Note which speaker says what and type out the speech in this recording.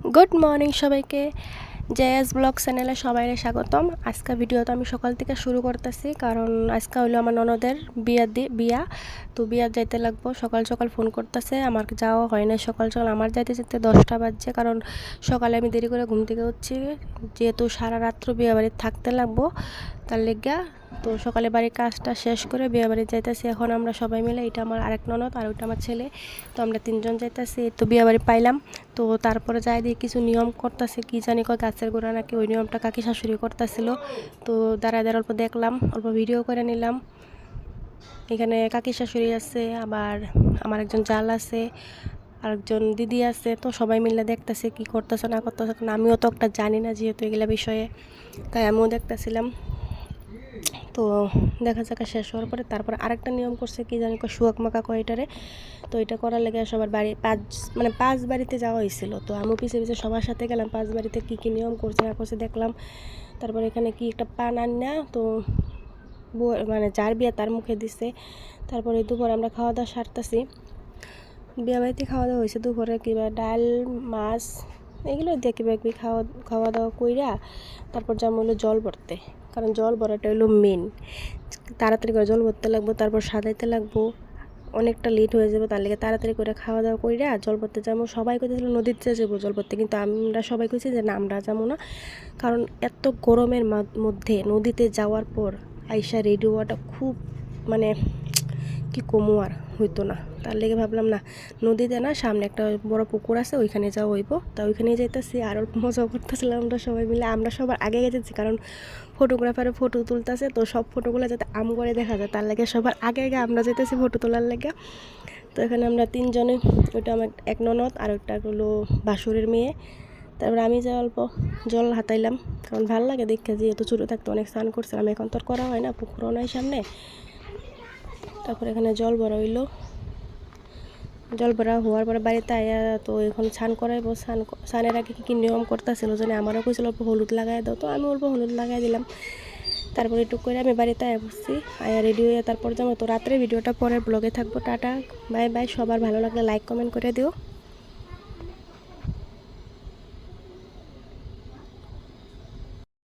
Speaker 1: Good morning সবাইকে। JS blog চ্যানেলে সবাইকে স্বাগতম। আজকে ভিডিওটা আমি সকাল থেকে শুরু করতেছি, কারণ আজকে হইলো আমার ননদের বিয়া। তো বিয়া যাইতে লাগবো। সকাল সকাল ফোন করতেছে, আমার যাওয়া হয় না। সকাল সকাল আমার যাইতে যেতে 10টা বাজছে, কারণ সকালে আমি দেরি করে ঘুম থেকে উঠছি, যেহেতু সারা রাত্র বিয়ে বাড়ি থাকতে লাগবো, তার লেগা। তো সকালে বাড়ির কাজটা শেষ করে বিয়ে বাড়ি যাইতেছি। এখন আমরা সবাই মিলে, এটা আমার আরেক ননদ আর ওইটা আমার ছেলে, তো আমরা 3জন যাইতেছি। তো বিয়ে বাড়ি পাইলাম। তো তারপরে যাই দিয়ে কিছু নিয়ম করতেছে, কি জানি কয় গাছের গোড়া নাকি, ওই নিয়মটা কাকি শাশুড়ি করতেছিল। তো দাঁড়ায় দাঁড়া অল্প দেখলাম, অল্প ভিডিও করে নিলাম। এখানে কাকি শাশুড়ি আছে, আবার আমার একজন জাল আছে, আরেকজন দিদি আছে। তো সবাই মিলে দেখতেছে কি করতেছে না করতেছে, কারণ আমিও তো একটা জানি না যেহেতু এগুলা বিষয়ে, তাই আমিও দেখতেছিলাম। তো দেখা যাক শেষ হওয়ার পরে তারপরে আরেকটা নিয়ম করছে, কি জানি সুয়াক মাকা কয় এটারে। তো এটা করার লেগে সবার বাড়ি পাঁচ বাড়িতে যাওয়া হয়েছিল। তো আমি পিছিয়ে পিছিয়ে সবার সাথে গেলাম, 5 বাড়িতে কী কী নিয়ম করছে না করছে দেখলাম। তারপরে এখানে কি একটা পান আন্না, তো যার বিয়ে তার মুখে দিছে। তারপরে দুপুরে আমরা খাওয়া দাওয়া সারতেছি। বিয়ে বাড়িতে খাওয়া দাওয়া হয়েছে দুপুরে, কিবা ডাল মাছ এগুলো দিয়ে কিবা কি খাওয়া দাওয়া কইরা তারপর যেমন হলো জল ভরতে, কারণ জল ভরাটা হলো মেন। তাড়াতাড়ি করে জল ভরতে লাগবো, তারপর সাজাইতে লাগবো, অনেকটা লেট হয়ে যাবে। তার লেগে তাড়াতাড়ি করে খাওয়া দাওয়া কইরা জল ভরতে যাবো। সবাই কইতেছিল নদীতে যাবো জল ভরতে, কিন্তু আমরা সবাই কইছি যে না, আমরা যাবো না, কারণ এত গরমের মধ্যে নদীতে যাওয়ার পর আইসা রেডি হওয়াটা খুব মানে কি কমু আর হইতো না। তার লেগে ভাবলাম না, নদীতে না, সামনে একটা বড় পুকুর আছে, ওইখানে যাওয়া হইব। তা ওইখানেই যাইতেছি, আর অল্প মজা করতেছিলাম আমরা সবাই মিলে। আমরা সবার আগে গেছি, কারণ ফটোগ্রাফারে ফটো তুলতেছে, তো সব ফটোগুলো যাতে করে দেখা যায়, তার লাগে সবার আগে আগে আমরা যেতেছি ফটো তোলার লেগে। তো এখানে আমরা 3জনে, ওইটা আমার এক ননদ আর ওইটা হলো বাসুরের মেয়ে। তারপরে আমি যে অল্প জল হাতাইলাম, কারণ ভালো লাগে দেখে, যেহেতু ছোটো থাকতে অনেক স্নান করছিলাম, এখন তো আর করা হয় না, পুকুরও নাই সামনে। তারপরে এখানে জল ভরা হইলো, জল ভরা হওয়ার পরে বাড়িতে আয়া তো এখন স্নান করাইবো। স্নানের আগে কী কী নিয়ম করতেছিল জানি, আমারও কইছিল অল্প হলুদ লাগাই দাও, তো আমি অল্প হলুদ লাগাই দিলাম। তারপরে একটু করে আমি বাড়িতে আয়া বসছি, আয়া রেডি হয়ে তারপর যাবো। তো রাত্রে ভিডিওটা পরের ব্লগে থাকবো। Tata, bye bye. সবার ভালো লাগলে লাইক কমেন্ট করে দিও।